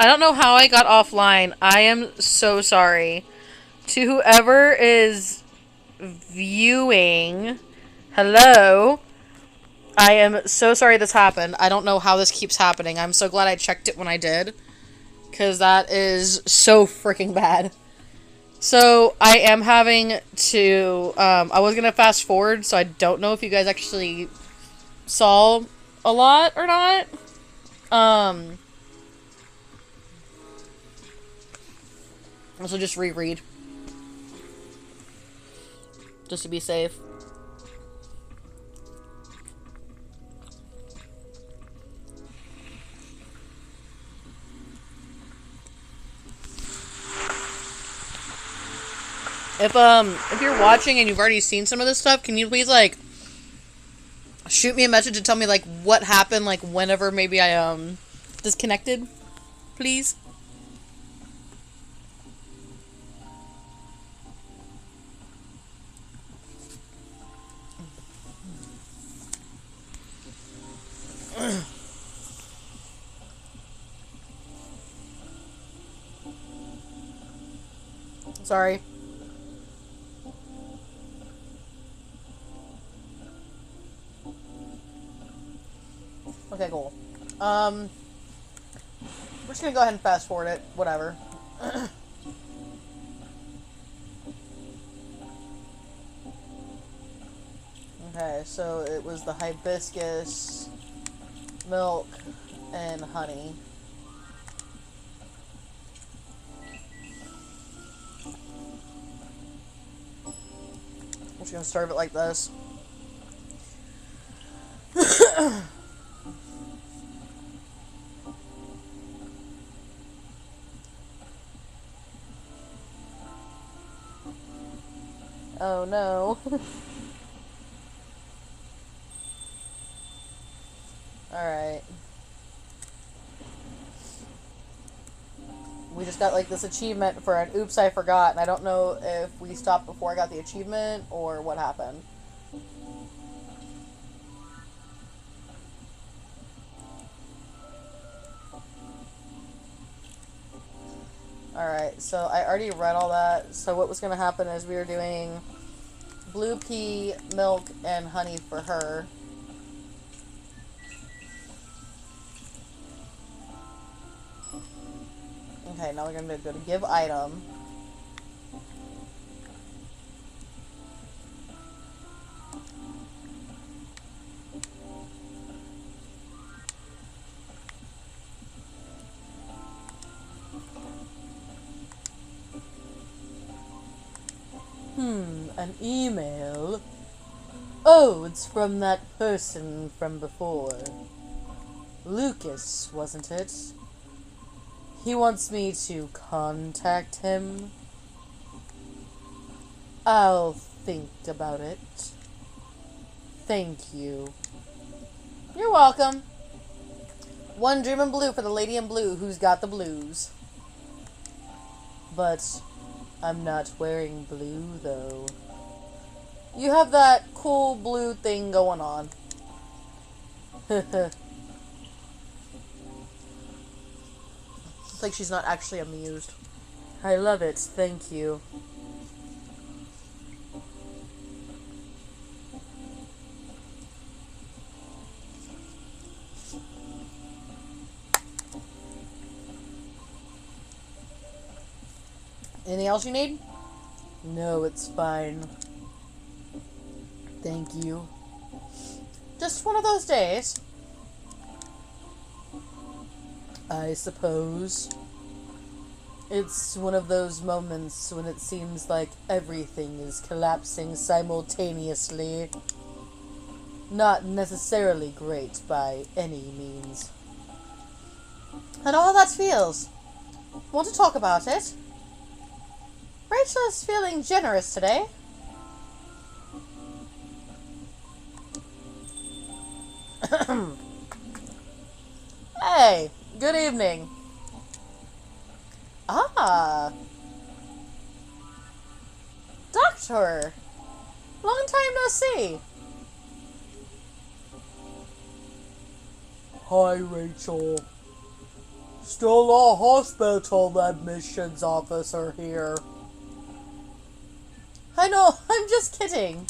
I don't know how I got offline. I am so sorry. To whoever is viewing, hello. I am so sorry this happened. I don't know how this keeps happening. I'm so glad I checked it when I did. Because that is so freaking bad. So, I am having to, I was gonna fast forward, so I don't know if you guys actually saw a lot or not. Um, so just reread. Just to be safe. If you're watching and you've already seen some of this stuff, can you please, like, shoot me a message and tell me, like, what happened, like, whenever maybe I, disconnected? Please? Sorry. Okay, cool. We're just gonna go ahead and fast forward it. Whatever. Okay, so it was the hibiscus, milk, and honey. I'm just gonna serve it like this. Oh no. Alright. We just got like this achievement for an oops I forgot, and I don't know if we stopped before I got the achievement or what happened. Alright, so I already read all that. So what was going to happen is we were doing blue pea, milk, and honey for her. Okay, now we're going to go to give item. An email? Oh, it's from that person from before. Lucas, wasn't it? He wants me to contact him. I'll think about it. Thank you. You're welcome. One dream in blue for the lady in blue who's got the blues. But I'm not wearing blue, though. You have that cool blue thing going on. It's like she's not actually amused. I love it, thank you. Anything else you need? No, it's fine. Thank you. Just one of those days. I suppose. It's one of those moments when it seems like everything is collapsing simultaneously. Not necessarily great by any means. And all that feels. Want to talk about it? Rachel is feeling generous today. Hey, good evening. Ah, Doctor. Long time no see. Hi, Rachel. Still a hospital admissions officer here. I know, I'm just kidding.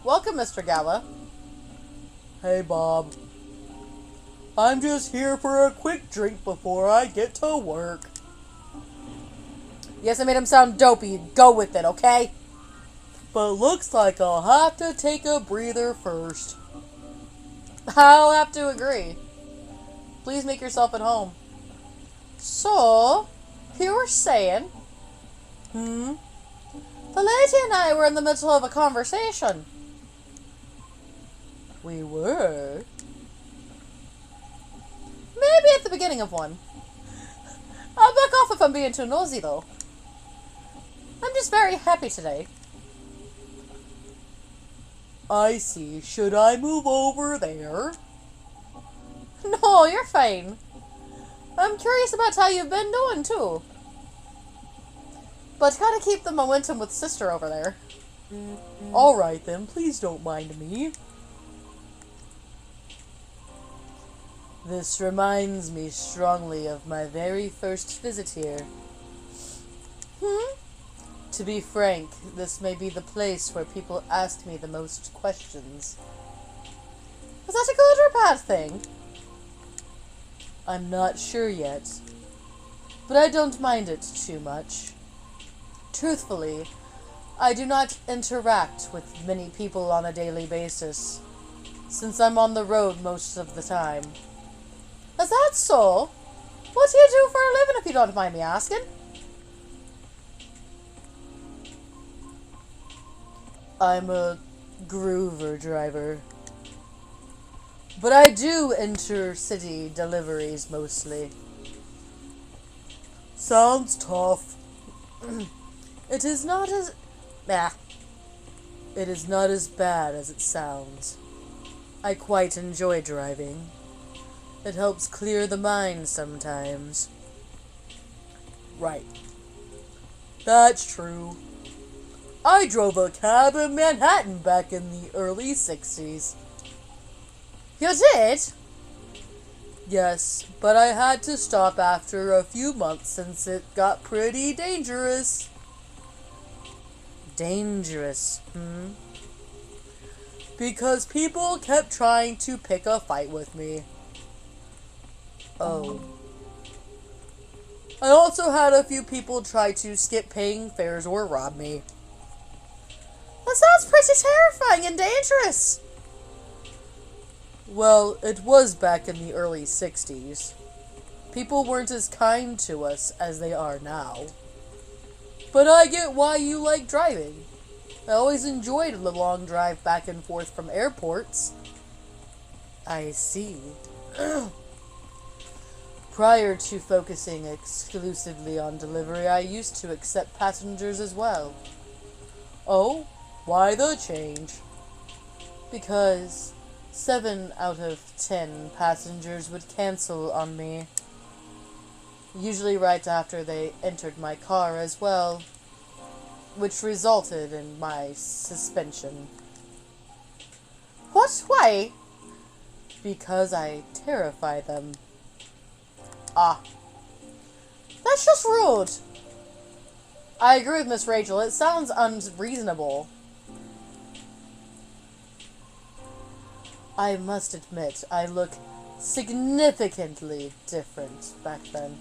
Welcome, Mr. Gala. Hey, Bob. I'm just here for a quick drink before I get to work. Yes, I made him sound dopey. Go with it, okay? But looks like I'll have to take a breather first. I'll have to agree. Please make yourself at home. So, you were saying... The lady and I were in the middle of a conversation. We were? Maybe at the beginning of one. I'll back off if I'm being too nosy, though. I'm just very happy today. I see. Should I move over there? No, you're fine. I'm curious about how you've been doing, too. But gotta keep the momentum with sister over there. Alright then, please don't mind me. This reminds me strongly of my very first visit here. To be frank, this may be the place where people ask me the most questions. Is that a good or bad thing? I'm not sure yet, but I don't mind it too much. Truthfully, I do not interact with many people on a daily basis, since I'm on the road most of the time. Is that so? What do you do for a living, if you don't mind me asking? I'm a groover driver. But I do intercity deliveries mostly. Sounds tough. It is not as... It is not as bad as it sounds. I quite enjoy driving. It helps clear the mind sometimes. Right. That's true. I drove a cab in Manhattan back in the early 60s. You did? Yes, but I had to stop after a few months since it got pretty dangerous. Dangerous, Because people kept trying to pick a fight with me. Oh. I also had a few people try to skip paying fares or rob me. That sounds pretty terrifying and dangerous. Well, it was back in the early 60s. People weren't as kind to us as they are now. But I get why you like driving. I always enjoyed the long drive back and forth from airports. I see. Prior to focusing exclusively on delivery, I used to accept passengers as well. Oh, why the change? Because 7 out of 10 passengers would cancel on me. Usually right after they entered my car as well, which resulted in my suspension. What? Why? Because I terrify them. Ah. That's just rude. I agree with Miss Rachel. It sounds unreasonable. I must admit, I look significantly different back then.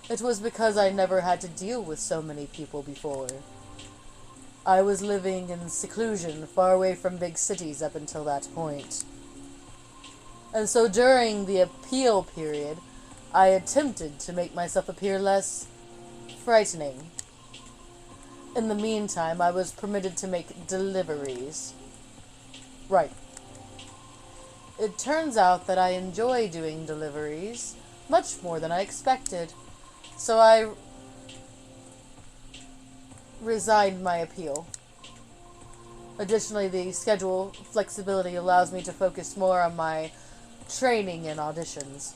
It was because I never had to deal with so many people before. I was living in seclusion, far away from big cities up until that point. And so during the appeal period, I attempted to make myself appear less frightening. In the meantime, I was permitted to make deliveries. Right. It turns out that I enjoy doing deliveries much more than I expected. So I resigned my appeal. Additionally, the schedule flexibility allows me to focus more on my training and auditions.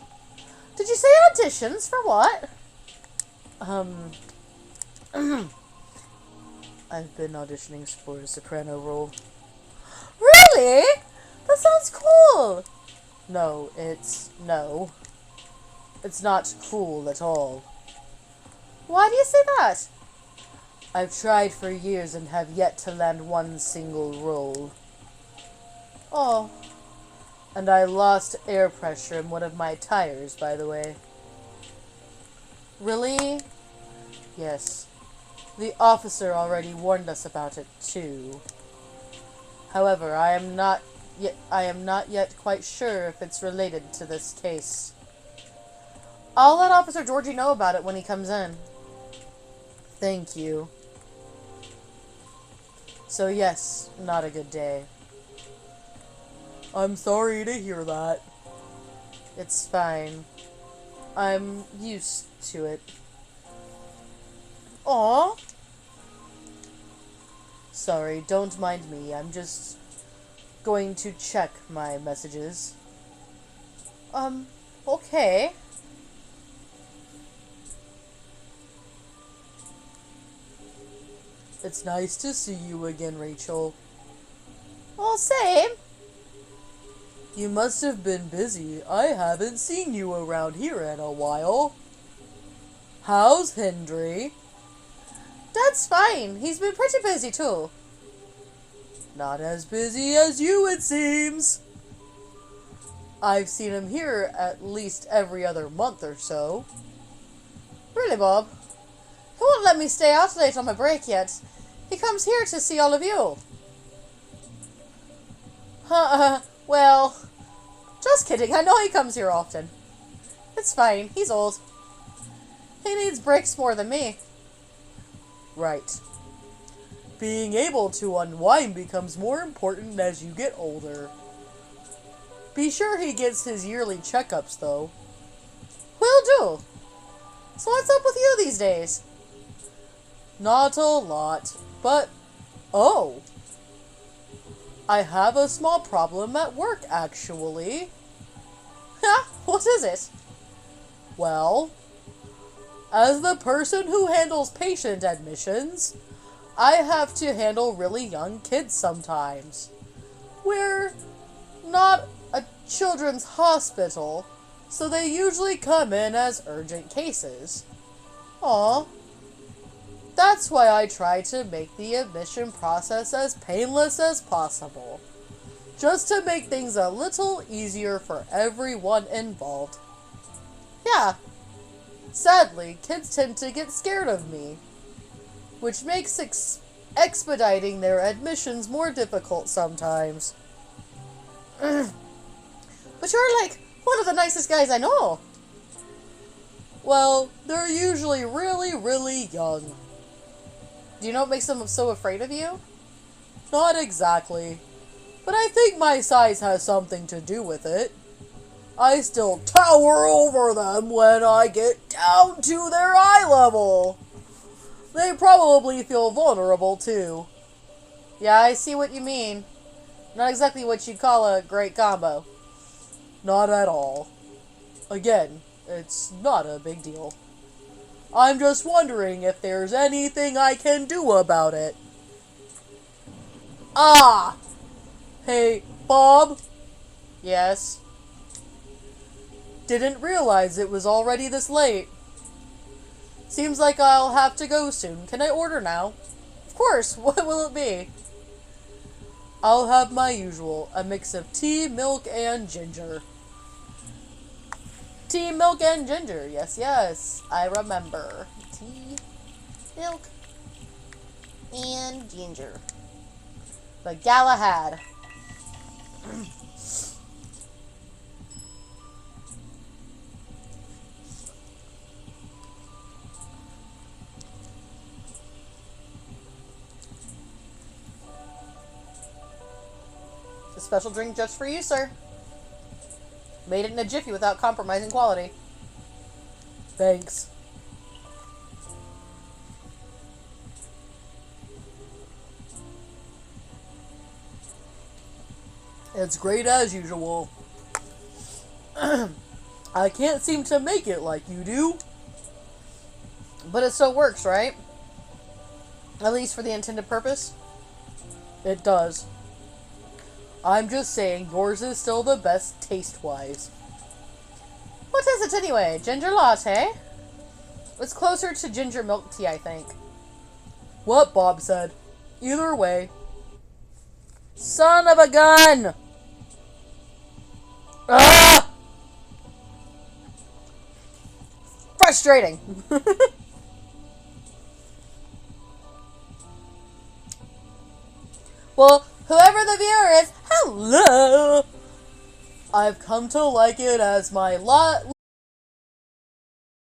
Did you say auditions? For what? I've been auditioning for a soprano role. Really? That sounds cool! No, it's no. It's not cruel at all. Why do you say that? I've tried for years and have yet to land one single roll. Oh. And I lost air pressure in one of my tires, by the way. Really? Yes. The officer already warned us about it, too. However, I am not yet quite sure if it's related to this case. I'll let Officer Georgie know about it when he comes in. Thank you. So yes, not a good day. I'm sorry to hear that. It's fine. I'm used to it. Aw. Sorry, don't mind me. I'm just going to check my messages. Okay. It's nice to see you again, Rachel. Well, same. You must have been busy. I haven't seen you around here in a while. How's Hendry? That's fine. He's been pretty busy, too. Not as busy as you, it seems. I've seen him here at least every other month or so. Really, Bob? He won't let me stay out late on my break yet. He comes here to see all of you. Well, just kidding. I know he comes here often. It's fine. He's old. He needs breaks more than me. Right. Being able to unwind becomes more important as you get older. Be sure he gets his yearly checkups, though. Will do. So what's up with you these days? Not a lot, but... Oh! I have a small problem at work, actually. Ha! What is it? Well, as the person who handles patient admissions, I have to handle really young kids sometimes. We're not a children's hospital, so they usually come in as urgent cases. Aw. That's why I try to make the admission process as painless as possible. Just to make things a little easier for everyone involved. Yeah. Sadly, kids tend to get scared of me, which makes expediting their admissions more difficult sometimes. But you're like one of the nicest guys I know. Well, they're usually really, really young. Do you know what makes them so afraid of you? Not exactly. But I think my size has something to do with it. I still tower over them when I get down to their eye level. They probably feel vulnerable, too. Yeah, I see what you mean. Not exactly what you'd call a great combo. Not at all. Again, it's not a big deal. I'm just wondering if there's anything I can do about it. Ah! Hey, Bob? Yes? Didn't realize it was already this late. Seems like I'll have to go soon. Can I order now? Of course. What will it be? I'll have my usual. A mix of tea, milk, and ginger. Tea, milk, and ginger. Yes, yes. I remember. Tea, milk, and ginger. The Galahad. A special drink just for you, sir. Made it in a jiffy without compromising quality. Thanks. It's great as usual. I can't seem to make it like you do. But it still works, right? At least for the intended purpose. It does. I'm just saying, yours is still the best taste-wise. What is it anyway? Ginger latte? It's closer to ginger milk tea, I think. What Bob said. Either way. Son of a gun! Ah! Frustrating. Well, whoever the viewer is, hello! I've come to like it as my lot.